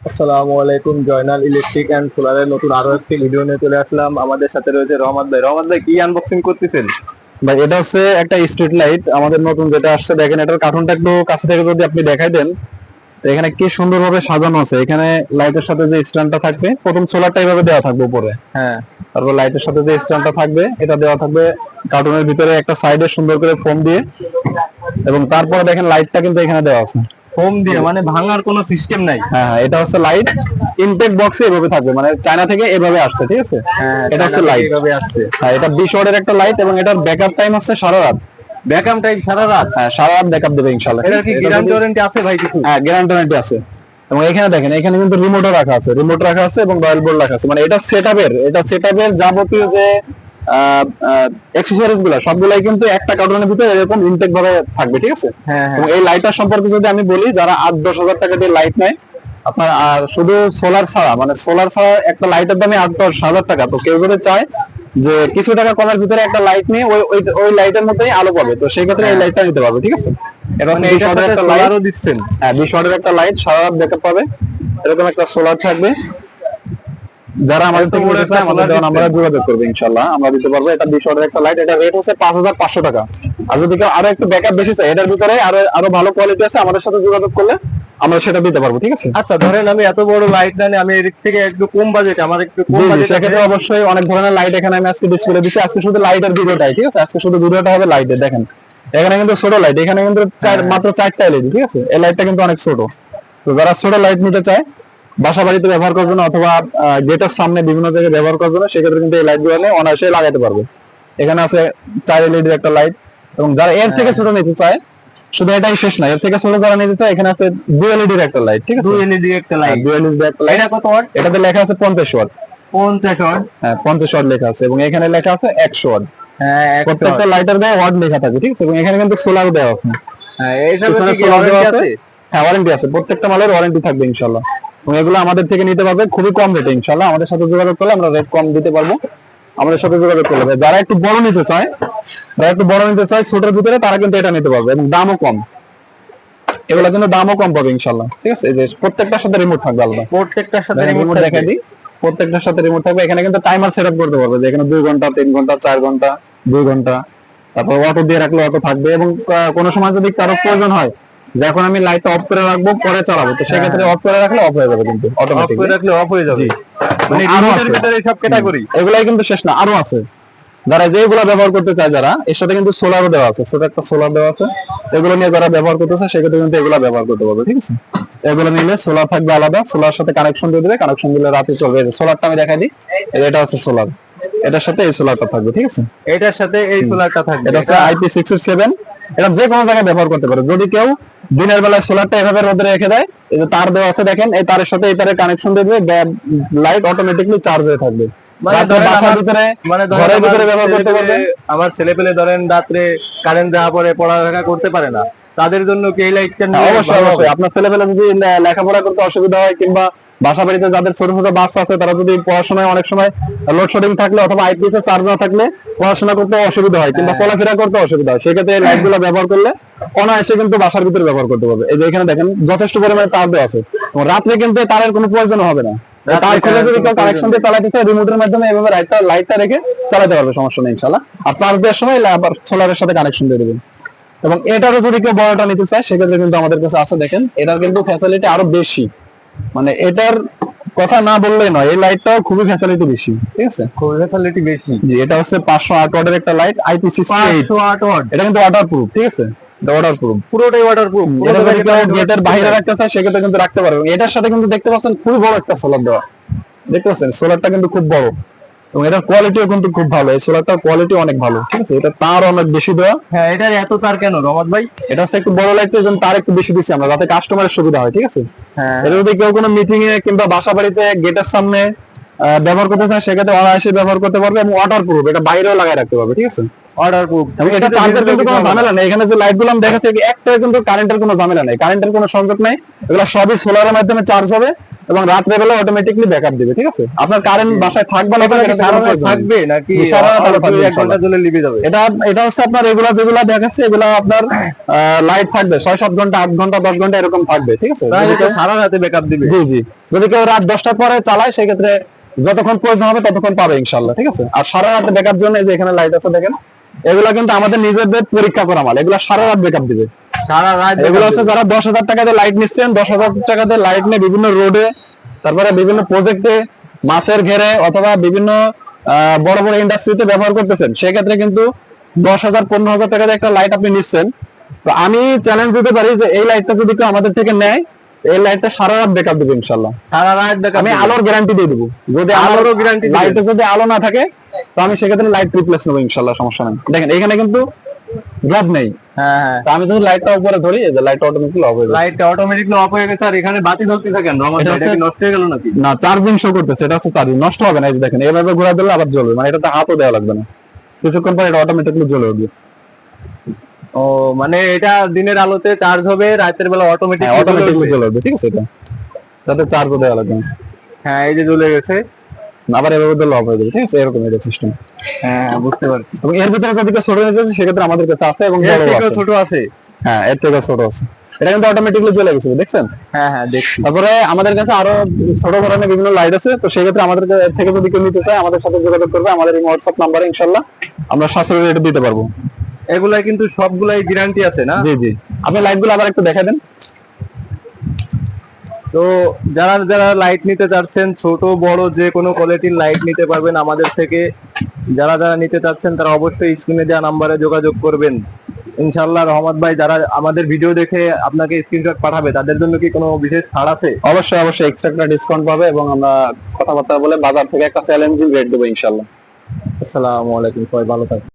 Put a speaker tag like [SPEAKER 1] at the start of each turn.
[SPEAKER 1] আসসালামু আলাইকুম। Joynal electric and সোলারের নতুন আরো একটি ভিডিও নিয়ে চলে আসলাম। আমাদের সাথে রয়েছে রহমত ভাই। রহমত ভাই, কি আনবক্সিং করতেছেন?
[SPEAKER 2] ভাই এটা হচ্ছে একটা স্ট্রিট লাইট আমাদের নতুন যেটা আসছে। দেখেন এটার কার্টুনটা একটু কাছে থেকে যদি আপনি দেখাই দেন, তো এখানে কি সুন্দরভাবে সাজানো আছে। এখানে লাইটের সাথে যে স্ট্যান্ডটা থাকবে, প্রথম সোলারটা এইভাবে দেওয়া থাকবে উপরে,
[SPEAKER 1] হ্যাঁ,
[SPEAKER 2] তারপর লাইটের সাথে যে স্ট্যান্ডটা থাকবে এটা দেওয়া থাকবে কার্টুনের ভিতরে একটা সাইডে সুন্দর করে ফোম দিয়ে, এবং তারপরে দেখেন লাইটটা কিন্তু এখানে দেওয়া আছে
[SPEAKER 1] ফোম দিয়ে, মানে ভাঙার কোনো সিস্টেম নাই।
[SPEAKER 2] হ্যাঁ হ্যাঁ, এটা হচ্ছে লাইট। ইনটেক বক্সে এভাবে থাকবে, মানে চায়না থেকে এভাবে আসছে, ঠিক আছে।
[SPEAKER 1] হ্যাঁ,
[SPEAKER 2] এটা হচ্ছে লাইট,
[SPEAKER 1] এইভাবে আসছে।
[SPEAKER 2] হ্যাঁ এটা 20 ওয়াটের একটা লাইট, এবং এটার ব্যাকআপ টাইম হচ্ছে সারা রাত।
[SPEAKER 1] ব্যাকআপ টাইম সারা রাত?
[SPEAKER 2] হ্যাঁ, সারা রাত ব্যাকআপ দেবে ইনশাআল্লাহ।
[SPEAKER 1] এটার কি গ্যারান্টি ওয়ারেন্টি আছে ভাই কিছু?
[SPEAKER 2] হ্যাঁ, গ্যারান্টি ওয়ারেন্টি আছে। এবং এখানে দেখেন, এখানে কিন্তু রিমোটও রাখা আছে, রিমোট রাখা আছে এবং ডয়েল বোর্ড রাখা আছে। মানে এটা সেটআপের যাবতীয় যে অ্যাকসেসরিজ গুলো সবগুলাই কিন্তু একটা কার্টুনের ভিতরে এরকম ইনটেক ভাবে থাকবে, ঠিক আছে।
[SPEAKER 1] হ্যাঁ হ্যাঁ।
[SPEAKER 2] এবং এই লাইটটার সম্পর্কে যদি আমি বলি, যারা 8-10 হাজার টাকা দিয়ে লাইট নেয় আপনার, আর শুধু সোলার ছাড়া, মানে সোলার ছাড়া একটা লাইটের দামে 8-10 হাজার টাকা, তো কেউ যদি চায় যে কিছু টাকা কমের ভিতরে একটা লাইট নিয়ে ওই লাইটের মধ্যেই আলো পাবে, তো সেই ক্ষেত্রে এই লাইটটা নিতে পারবে, ঠিক আছে। এটা
[SPEAKER 1] মানে
[SPEAKER 2] হচ্ছে
[SPEAKER 1] এটার
[SPEAKER 2] 20 ওয়াটের
[SPEAKER 1] সাথে
[SPEAKER 2] একটা লাইট।
[SPEAKER 1] সোলারও দিচ্ছেন?
[SPEAKER 2] হ্যাঁ, 20 ওয়াটের একটা লাইট, সারা রাত ব্যাকআপ পাবে। এরকম একটা সোলার থাকবে। যারা আমাদের থেকে নিতে চায় আমাদের দেওয়া নাম্বারে যোগাযোগ করবে, ইনশাআল্লাহ আমরা দিতে পারবো। এটা 20 ওয়াটের একটা লাইট, এটা রেট হচ্ছে 5500 টাকা। আর যদি কেউ আরো একটু ব্যাকআপ বেশি চায়, এটার ভিতরে আরো ভালো কোয়ালিটি আছে, আমাদের সাথে যোগাযোগ করলে আমরা সেটা দিতে পারবো, ঠিক আছে।
[SPEAKER 1] আচ্ছা, ধরেন আমি এত বড় লাইট না নিয়ে আমি এর থেকে একটু কম বাজেট, আমার একটু কম
[SPEAKER 2] জি জি,
[SPEAKER 1] বাজেট
[SPEAKER 2] সেক্ষেত্রে অবশ্যই অনেক ধরনের লাইট এখানে আমি আজকে ডিসপ্লে দিচ্ছি। আজকে শুধু লাইটের ভিডিওটাই, ঠিক আছে। আজকে শুধু ভিডিওটা হবে লাইটের। দেখেন এখানে কিন্তু ছোট লাইট, এখানে কিন্তু মাত্র 4টা এলইডি, ঠিক আছে। এই লাইটটা কিন্তু অনেক ছোট। তো যারা ছোট লাইট নিতে চায় বাসা বাড়িতে ব্যবহার করার জন্য অথবা গেটের সামনে বিভিন্ন জায়গায় ব্যবহার করার জন্য, সেক্ষেত্রে কিন্তু এই লাইট গুলো অনায়াসে লাগাতে পারবে। এখানে আছে 4 এলইডির একটা লাইট। এবং যারা এর থেকে ছোট নিতে চায়, শুধু এটাই শেষ না, এর থেকে ছোট যারা নিতে চায়, এখানে আছে 2 এলইডির একটা লাইট, ঠিক আছে।
[SPEAKER 1] 2 এলইডি একটা লাইট?
[SPEAKER 2] 2 এলইডির একটা লাইট।
[SPEAKER 1] এটা কত ওয়াট?
[SPEAKER 2] এটাতে লেখা আছে 50 ওয়াট।
[SPEAKER 1] 50 ওয়াট?
[SPEAKER 2] হ্যাঁ, 50 ওয়াট লেখা আছে, এবং এখানে লেখা আছে 100 ওয়াট।
[SPEAKER 1] হ্যাঁ,
[SPEAKER 2] প্রত্যেকটা লাইটের গায়ে ওয়াট লেখা থাকে, ঠিক আছে। এবং এখানে কিন্তু সোলার দেওয়া আছে।
[SPEAKER 1] হ্যাঁ, এইটার
[SPEAKER 2] পিছনে
[SPEAKER 1] কি
[SPEAKER 2] solar দেওয়া
[SPEAKER 1] ওয়ারেন্টি
[SPEAKER 2] আছে?
[SPEAKER 1] আছে?
[SPEAKER 2] হ্যাঁ, ওয়ারেন্টি আছে। প্রত্যেকটা মালের ওয়ারেন্টি থাকবে ইনশাআল্লাহ। এবং এগুলো আমাদের থেকে নিতে পারবে খুবই কম রেটে ইনশাআল্লাহ। আমাদের সাথে যোগাযোগ করলে আমরা রেট কম দিতে পারবো। আমাদের সাথে যোগাযোগ করলে যারা একটু বড় নিতে চায়, ছোটের ভিতরে, তারা কিন্তু এটা নিতে পারবে, এবং দামও কম। এগুলো কিন্তু দামও কম পাবে ইনশাআল্লাহ, ঠিক আছে। এই যে প্রত্যেকটার সাথে রিমোট থাকবে আলাদা।
[SPEAKER 1] প্রত্যেকটার সাথে
[SPEAKER 2] রিমোট দেখাই দিই। প্রত্যেকটার সাথে রিমোট থাকবে। এখানে কিন্তু টাইমার সেটআপ করতে পারবে, যে এখানে 2 ঘন্টা, 3 ঘন্টা, 4 ঘন্টা, 2 ঘন্টা। তারপর অটো দিয়ে রাখলে অটো থাকবে। এবং কোনো সময় যদি কারো প্রয়োজন হয় যে এখন আমি লাইটটা অফ করে রাখবো, পরে চালাবো, তো সেক্ষেত্রে অফ করে রাখলে অফ হয়ে যাবে, কিন্তু
[SPEAKER 1] অফ করে
[SPEAKER 2] অটোমেটিক।
[SPEAKER 1] রাখলে অফ হয়ে যাবে?
[SPEAKER 2] জি,
[SPEAKER 1] মানে
[SPEAKER 2] আরো
[SPEAKER 1] রিমোটের
[SPEAKER 2] আছে।
[SPEAKER 1] ভিতরে সব ক্যাটাগরি?
[SPEAKER 2] এগুলাই কিন্তু শেষ না, আরো আছে। যারা যেগুলো ব্যবহার করতে চায়, যারা এর সাথে কিন্তু সোলারও দেওয়া আছে, ছোট একটা সোলার দেওয়া আছে। এগুলো নিয়ে যারা ব্যবহার করতে চায়, সেক্ষেত্রে কিন্তু এগুলো ব্যবহার করতে পারবে, ঠিক আছে। এগুলো নিলে সোলার থাকবে আলাদা, সোলার সাথে কানেকশন দিয়ে দেবে, কানেকশন দিলে রাতে চলবে। সোলারটা আমি দেখাই দিই। এটা হচ্ছে সোলার, এটার সাথে এই সোলারটা থাকবে, ঠিক আছে।
[SPEAKER 1] এটার সাথে এই সোলারটা থাকবে?
[SPEAKER 2] এটা হচ্ছে IP607। এটা যে কোনো জায়গায় ব্যবহার করতে পারে। যদি কেউ দিনের বেলায় সোলারটা এভাবে রোদে রেখে দেয়, এই যে তার দেওয়া আছে দেখেন, এই তারের সাথে এই তারের কানেকশন দিয়ে দেবে, লাইট অটোমেটিকলি চার্জ হয়ে থাকবে।
[SPEAKER 1] মানে
[SPEAKER 2] রাতে
[SPEAKER 1] ধরেন
[SPEAKER 2] বাসার
[SPEAKER 1] আমার-
[SPEAKER 2] ভিতরে,
[SPEAKER 1] মানে ধরেন
[SPEAKER 2] ঘরের ভিতরে
[SPEAKER 1] আমার
[SPEAKER 2] ব্যবহার করতে পারবে।
[SPEAKER 1] আমার ছেলেপেলে ধরেন রাত্রে কারেন্ট দেওয়া পরে পড়ালেখা করতে পারে না, তাদের জন্য কি এই লাইটটা
[SPEAKER 2] হ্যাঁ,
[SPEAKER 1] নিয়ে
[SPEAKER 2] অবশ্যই
[SPEAKER 1] ভালো হবে?
[SPEAKER 2] অবশ্যই। আপনার ছেলেপেলে যদি লেখাপড়া করতে অসুবিধা হয়, কিংবা বাসা বাড়িতে যাদের ছোট ছোট বাচ্চা আছে, তারা যদি পড়াশোনায় অনেক সময় লোডশেডিং থাকলে অথবা আইপিএস চার্জ না থাকলে পড়াশোনা করতে অসুবিধা হয়, কিংবা চলাফেরা করতে অসুবিধা হয়, সেক্ষেত্রে এই লাইট গুলো ব্যবহার করলে অনায়াসে কিন্তু বাসার ভিতরে ব্যবহার করতে পারবে। এই যে এখানে দেখেন যথেষ্ট পরিমাণে তার দেওয়া আছে, এবং রাত্রে কিন্তু তারের কোনো প্রয়োজন হবে না। তার খুলে যদি কেউ কানেকশন দিয়ে চালাতে চায়, রিমোটের মাধ্যমে এভাবে লাইটটা রেখে চালাতে পারবে, সমস্যা নেই ইনশাআল্লাহ। আর চার্জ দেওয়ার সময় আবার সোলারের সাথে কানেকশন দিয়ে দেবেন। এবং এটারও যদি কেউ বড়টা নিতে চায়, সেক্ষেত্রে কিন্তু আমাদের কাছে আছে। দেখেন এটার কিন্তু ফ্যাসিলিটি আরো বেশি, মানে এটার কথা না বললেই নয়, এই লাইটটাও খুবই ফ্যাসিলিটি বেশি, ঠিক আছে।
[SPEAKER 1] খুব ফ্যাসিলিটি বেশি?
[SPEAKER 2] জি, এটা হচ্ছে 508 ওয়াটের একটা লাইট, IP68।
[SPEAKER 1] 508 ওয়াট?
[SPEAKER 2] এটা কিন্তু ওয়াটারপ্রুফ, ঠিক আছে। এটা ওয়াটারপ্রুফ,
[SPEAKER 1] পুরোটাই ওয়াটারপ্রুফ?
[SPEAKER 2] এটা যদি কেউ গেটের বাইরে রাখতে চায়, সেক্ষেত্রে কিন্তু রাখতে পারবে। এবং এটার সাথে কিন্তু দেখতে পাচ্ছেন খুবই বড় একটা সোলার দেওয়া, দেখতে পাচ্ছেন সোলারটা কিন্তু খুব বড়, এবং এটার কোয়ালিটিও কিন্তু খুব ভালো। এই সোলারটার কোয়ালিটি অনেক ভালো, ঠিক আছে। এটা তার অনেক বেশি দেওয়া।
[SPEAKER 1] হ্যাঁ, এটার এত তার কেন রহমত ভাই?
[SPEAKER 2] এটা হচ্ছে একটু বড় লাইট, এজন্য তার একটু বেশি দিচ্ছি আমরা, যাতে কাস্টমারের সুবিধা হয়, ঠিক আছে।
[SPEAKER 1] হ্যাঁ,
[SPEAKER 2] এটা যদি কেউ কোনো মিটিং এ কিংবা বাসা বাড়িতে গেটের সামনে ব্যবহার করতে চায়, সেক্ষেত্রে অনায়াসে ব্যবহার করতে পারবে, এবং ওয়াটারপ্রুফ, এটা বাইরেও লাগায় রাখতে পারবে, ঠিক আছে।
[SPEAKER 1] ওয়াটারপ্রুফ?
[SPEAKER 2] এবং এটা চার্জের কিন্তু কোনো ঝামেলা নেই। এখানে যে লাইট গুলো দেখাচ্ছে, একটা কিন্তু কারেন্টের কোনো ঝামেলা নেই, কারেন্টের কোনো সংযোগ নেই। এগুলো সবই সোলারের মাধ্যমে চার্জ হবে, এবং রাত্রে বেলা অটোমেটিকলি ব্যাকআপ দিবে, ঠিক আছে? আপনার কারেন্ট বাসায় থাকবে না,
[SPEAKER 1] সারা রাত থাকবে নাকি
[SPEAKER 2] সারা রাত
[SPEAKER 1] আরো
[SPEAKER 2] থাকবে
[SPEAKER 1] 1 ঘন্টা চলে লিভে যাবে?
[SPEAKER 2] এটা হচ্ছে আপনার এগুলা যেগুলা দেখাচ্ছে এগুলা আপনার লাইট থাকবে 6-7 ঘন্টা, 8 ঘন্টা, 10 ঘন্টা এরকম থাকবে, ঠিক আছে?
[SPEAKER 1] তাহলে তো সারা রাতে ব্যাকআপ দিবে।
[SPEAKER 2] জি জি, যদি কেউ রাত 10টার পরে চালায় সেক্ষেত্রে যতক্ষণ প্রয়োজন হবে ততক্ষণ পাবে ইনশাআল্লাহ, ঠিক আছে? আর সারা রাত ব্যাকআপ জন্য এই যে এখানে লাইট আছে দেখেন, এগুলা কিন্তু আমাদের নিজেদের পরীক্ষা করা মাল, এগুলা সারা রাত ব্যাকআপ দিবে।
[SPEAKER 1] সারা রাত
[SPEAKER 2] এগুলো হচ্ছে যারা 10,000 টাকা দিয়ে লাইট নিচ্ছেন, 10,000 টাকা দিয়ে লাইট নিয়ে বিভিন্ন রোডে, তারপরে বিভিন্ন প্রজেক্টে, মাছের ঘেরে অথবা বিভিন্ন বড় বড় ইন্ডাস্ট্রিতে ব্যবহার করতেছেন, সেক্ষেত্রে কিন্তু 10,000 15,000 টাকা দিয়ে একটা লাইট আপনি নিচ্ছেন। তো আমি চ্যালেঞ্জ দিতে পারি যে এই লাইটটা যদি কেউ আমাদের থেকে নেয়, এই লাইটটা সারা রাত ব্যাকআপ দিবে ইনশাআল্লাহ।
[SPEAKER 1] সারা রাত ব্যাকআপ
[SPEAKER 2] আমি আলোর গ্যারান্টি দিয়ে দেবো, যদি
[SPEAKER 1] আলোরও গ্যারান্টি
[SPEAKER 2] লাইটে যদি আলো না থাকে তো আমি সেক্ষেত্রে লাইট রিপ্লেস নেবো ইনশাআল্লাহ, সমস্যা নেই। দেখেন এখানে কিন্তু ড্রপ নেই।
[SPEAKER 1] হ্যাঁ হ্যাঁ,
[SPEAKER 2] তো আমি যদি লাইটটা উপরে ধরি, এই যে লাইটটা অটোমেটিক্যালি অফ হয়ে যাবে।
[SPEAKER 1] লাইটটা অটোমেটিকলি অফ হয়ে গেছে। আর এখানে বাতি জ্বলতেছে কেন? আমার
[SPEAKER 2] এটা
[SPEAKER 1] এটা কি নষ্ট হয়ে গেল নাকি?
[SPEAKER 2] না, চার্জিং শো করতেছে, এটা হচ্ছে চার্জিং, নষ্ট হবে না। এই যে দেখেন এভাবে ঘোরা দিলে আবার জ্বলবে, মানে এটাতে হাতও দেওয়া লাগবে না, কিছুক্ষণ পর এটা অটোমেটিক্যালি জ্বলে উঠবে।
[SPEAKER 1] ও মানে এটা দিনের আলোতে চার্জ হবে, রাতের বেলা
[SPEAKER 2] অটোমেটিক্যালি
[SPEAKER 1] অটোমেটিক
[SPEAKER 2] জ্বলে উঠবে, ঠিক আছে? এটা তাতে চার্জও দেওয়া লাগবে না।
[SPEAKER 1] হ্যাঁ, এই যে জ্বলে গেছে।
[SPEAKER 2] আবার এভাবে দিলে অফ হয়ে যাবে, ঠিক আছে? এরকম এটা সিস্টেম।
[SPEAKER 1] হ্যাঁ, বুঝতে পারছি।
[SPEAKER 2] এবং এর ভিতরে যদি কেউ ছোট নিতে চায় সেক্ষেত্রে আমাদের কাছে আছে এবং
[SPEAKER 1] এর
[SPEAKER 2] বড়ও
[SPEAKER 1] থেকেও
[SPEAKER 2] আছে।
[SPEAKER 1] ছোট আছে?
[SPEAKER 2] হ্যাঁ, এর থেকে ছোট আছে। এটা কিন্তু অটোমেটিক্যালি জ্বলে গেছে, দেখছেন?
[SPEAKER 1] হ্যাঁ হ্যাঁ, দেখছি।
[SPEAKER 2] তারপরে আমাদের কাছে আরো ছোট ধরনের বিভিন্ন লাইট আছে, তো সেই ক্ষেত্রে আমাদের এর থেকে যদি কেউ নিতে চায় আমাদের সাথে যোগাযোগ করবে, আমাদের এই হোয়াটসঅ্যাপ নাম্বারে ইনশাআল্লাহ আমরা সাশ্রয়ী রেটে দিতে পারবো।
[SPEAKER 1] এগুলাই কিন্তু সবগুলাই গ্যারান্টি আছে না?
[SPEAKER 2] জি জি, আপনি লাইটগুলো আবার একটু দেখাই দেন।
[SPEAKER 1] তো যারা যারা লাইট নিতে চাচ্ছেন, ছোট বড় যে কোনো কোয়ালিটির লাইট নিতে পারবেন আমাদের থেকে। যারা যারা নিতে চাচ্ছেন তারা অবশ্যই স্ক্রিনে দেওয়া নাম্বারে যোগাযোগ করবেন। ইনশাআল্লাহ রহমত ভাই যারা আমাদের ভিডিও দেখে আপনাকে স্ক্রিনশট পাঠাবে তাদের জন্য কি কোনো বিশেষ ছাড় আছে?
[SPEAKER 2] অবশ্যই অবশ্যই এক্সট্রা একটা ডিসকাউন্ট পাবে এবং আমরা কথাবার্তা বলে বাজার থেকে একটা চ্যালেঞ্জিং রেট দেবো ইনশাআল্লাহ।
[SPEAKER 1] আসসালামু আলাইকুম, সবাই ভালো থাকবেন।